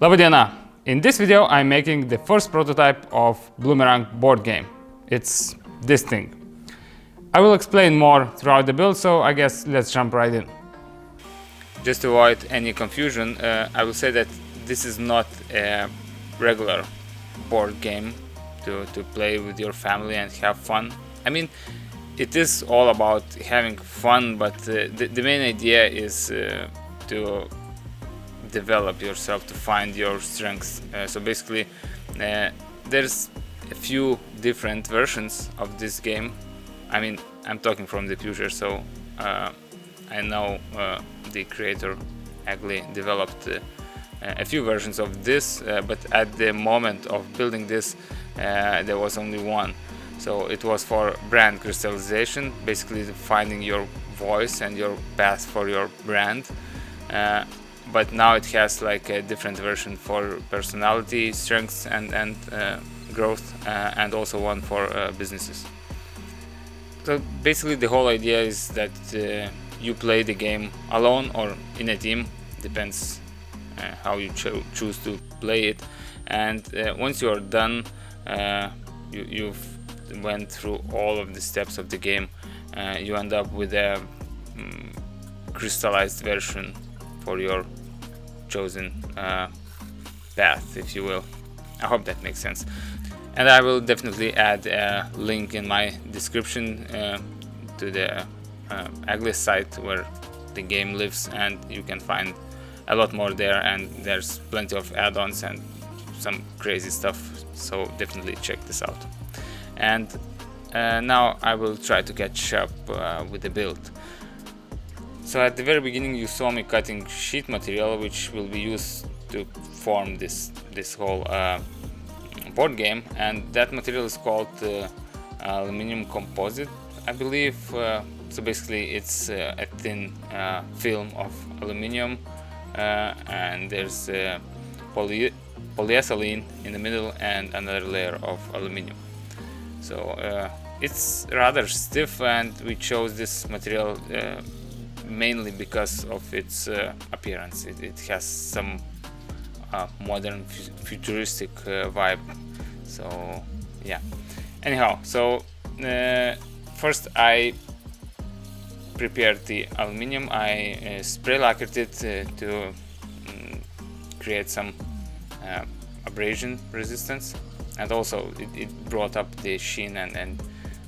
Laba diena! In this video I'm making the first prototype of Bloomerang board game. It's this thing. I will explain more throughout the build, so I guess let's jump right in. Just to avoid any confusion, I will say that this is not a regular board game to play with your family and have fun. I mean, it is all about having fun, but the main idea is to develop yourself, to find your strengths. So basically there's a few different versions of this game. I mean, I'm talking from the future, so I know the creator Egle developed a few versions of this, but at the moment of building this there was only one. So it was for brand crystallization, basically finding your voice and your path for your brand. But now it has like a different version for personality, strengths and growth, and also one for businesses. So basically the whole idea is that you play the game alone or in a team, depends how you choose to play it. And once you are done, you've went through all of the steps of the game, you end up with a crystallized version for your chosen path, if you will. I hope that makes sense. And I will definitely add a link in my description to the Egle site where the game lives, and you can find a lot more there, and there's plenty of add-ons and some crazy stuff, so definitely check this out. And now I will try to catch up with the build. So at the very beginning you saw me cutting sheet material, which will be used to form this whole board game, and that material is called aluminum composite, I believe. So basically it's a thin film of aluminum, and there's polyethylene in the middle and another layer of aluminum. So it's rather stiff, and we chose this material mainly because of its appearance. It has some modern futuristic vibe. So yeah. Anyhow, so first I prepared the aluminum. I spray lacquered it to create some abrasion resistance, and also it brought up the sheen, and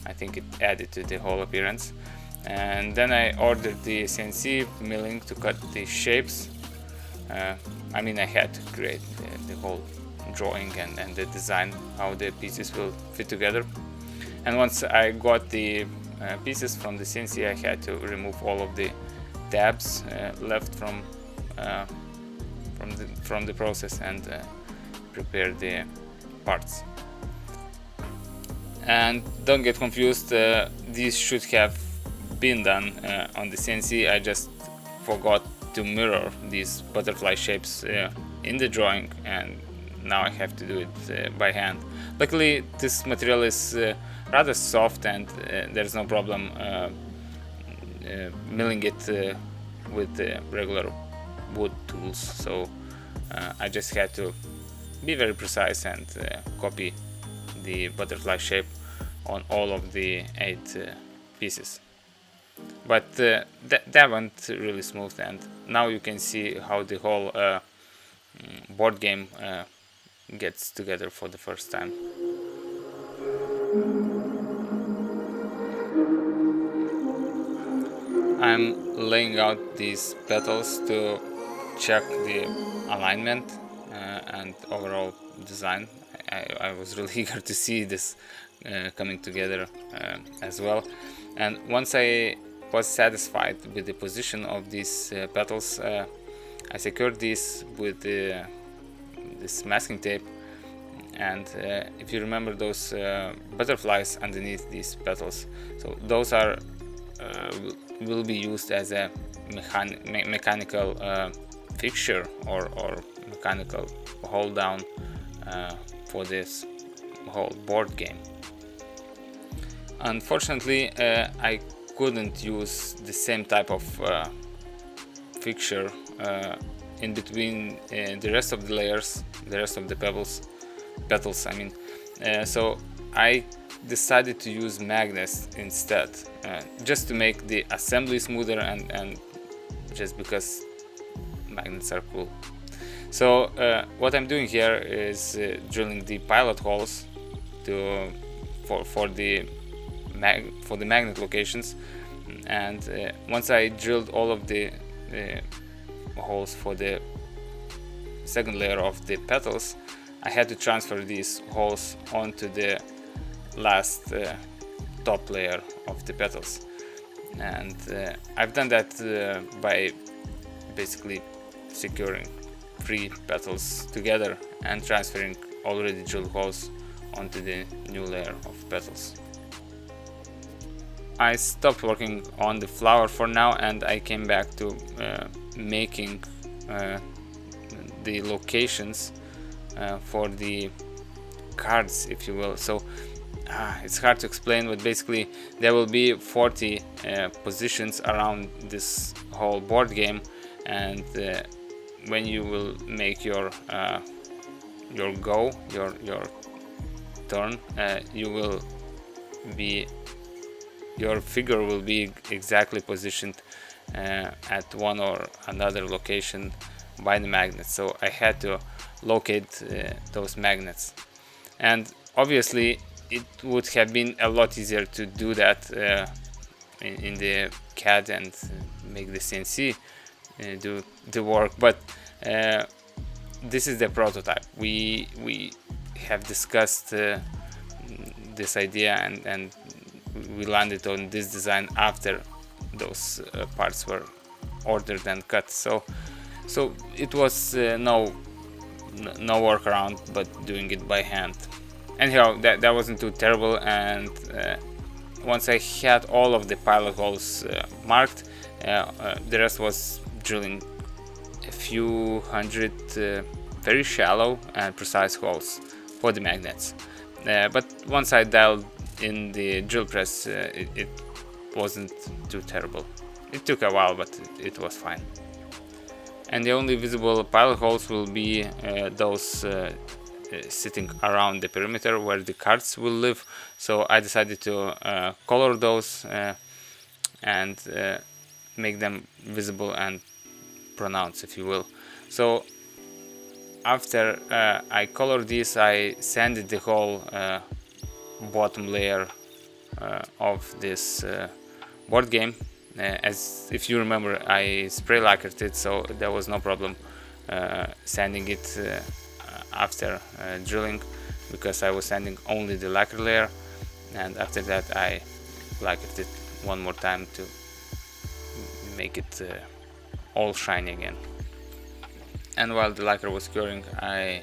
I think it added to the whole appearance. And then I ordered the CNC milling to cut the shapes. I mean, I had to create the whole drawing and the design, how the pieces will fit together. And once I got the pieces from the CNC, I had to remove all of the tabs left from the process and prepare the parts. And don't get confused, these should have been done on the CNC. I just forgot to mirror these butterfly shapes in the drawing, and now I have to do it by hand. Luckily this material is rather soft, and there's no problem milling it with regular wood tools, so I just had to be very precise and copy the butterfly shape on all of the 8 pieces. But that went really smooth, and now you can see how the whole board game gets together for the first time. I'm laying out these petals to check the alignment and overall design. I was really eager to see this coming together as well. And once I was satisfied with the position of these petals, I secured these with this masking tape. And if you remember those butterflies underneath these petals, so those are will be used as a mechanical fixture or mechanical hold down for this whole board game. Unfortunately, I couldn't use the same type of fixture in between the rest of the layers, the rest of the petals, I mean. So I decided to use magnets instead, just to make the assembly smoother and just because magnets are cool. So what I'm doing here is drilling the pilot holes for the magnet locations, and once I drilled all of the holes for the second layer of the petals, I had to transfer these holes onto the last top layer of the petals, and I've done that by basically securing 3 petals together and transferring already drilled holes onto the new layer of petals. I stopped working on the flower for now, and I came back to making the locations for the cards, if you will. So it's hard to explain, but basically there will be 40 positions around this whole board game, and when you will make your turn, your figure will be exactly positioned at one or another location by the magnets. So I had to locate those magnets, and obviously it would have been a lot easier to do that in the CAD and make the CNC do the work, but this is the prototype. We have discussed this idea, and we landed on this design after those parts were ordered and cut. So it was no workaround but doing it by hand. Anyhow, that wasn't too terrible, and once I had all of the pilot holes marked, the rest was drilling a few hundred very shallow and precise holes for the magnets. But once I dialed in the drill press, it wasn't too terrible. It took a while, but it was fine. And the only visible pilot holes will be those sitting around the perimeter where the cards will live. So I decided to color those and make them visible and pronounced, if you will. So after I colored these, I sanded the whole bottom layer of this board game. As if you remember, I spray lacquered it, so there was no problem sanding it after drilling, because I was sanding only the lacquer layer, and after that I lacquered it one more time to make it all shiny again. And while the lacquer was curing, I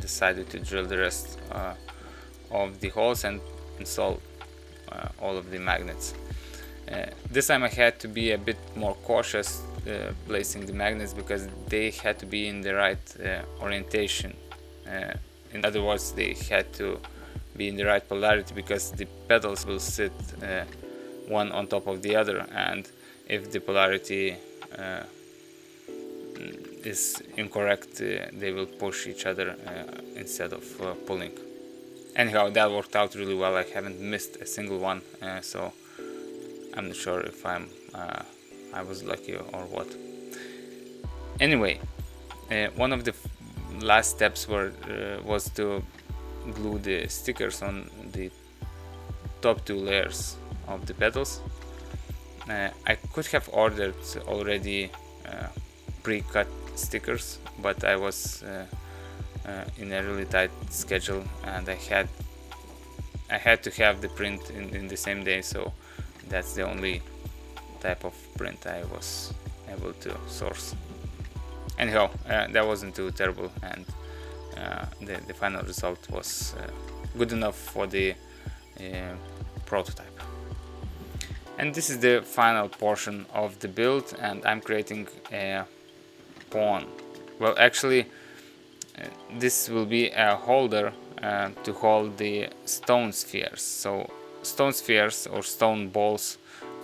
decided to drill the rest of the holes and install all of the magnets. This time I had to be a bit more cautious placing the magnets, because they had to be in the right orientation. In other words, they had to be in the right polarity, because the petals will sit one on top of the other, and if the polarity is incorrect, they will push each other instead of pulling. Anyhow, that worked out really well. I haven't missed a single one, so I'm not sure if I was lucky or what. Anyway, one of the last steps was to glue the stickers on the top 2 layers of the petals. I could have ordered already pre-cut stickers, but I was in a really tight schedule, and I had to have the print in the same day, so that's the only type of print I was able to source. Anyhow, that wasn't too terrible, and the final result was good enough for the prototype. And this is the final portion of the build, and I'm creating a pawn. Well, actually, this will be a holder to hold the stone spheres. So stone spheres or stone balls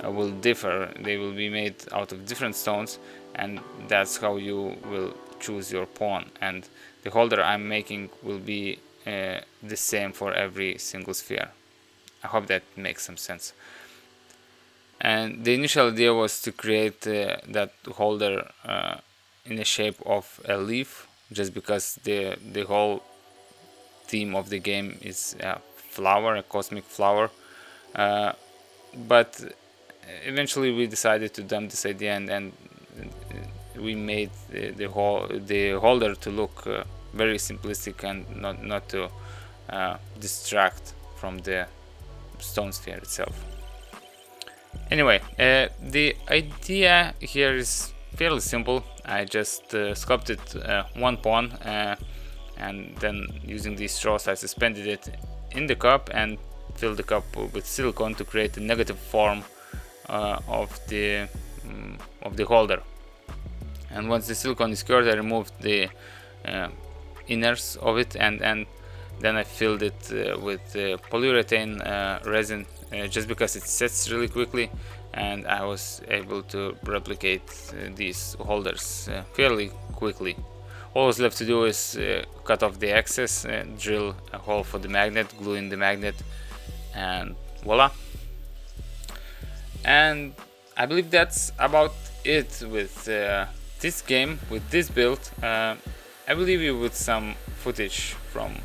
will differ. They will be made out of different stones, and that's how you will choose your pawn. And the holder I'm making will be the same for every single sphere. I hope that makes some sense. And the initial idea was to create that holder in the shape of a leaf, just because the whole theme of the game is a flower, a cosmic flower. But eventually we decided to dump this idea, and we made the holder to look very simplistic and not to distract from the stone sphere itself. Anyway, the idea here is fairly simple. I just sculpted one pawn, and then using these straws I suspended it in the cup and filled the cup with silicone to create a negative form of the holder. And once the silicone is cured, I removed the inners of it, and then I filled it with polyurethane resin, just because it sets really quickly, and I was able to replicate these holders fairly quickly. All was left to do is cut off the excess, drill a hole for the magnet, glue in the magnet, and voila. And I believe that's about it with this game, with this build. I will leave you with some footage from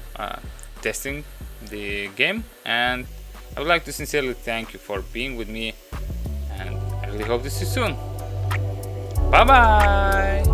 testing the game, and I would like to sincerely thank you for being with me, and I really hope to see you soon. Bye bye!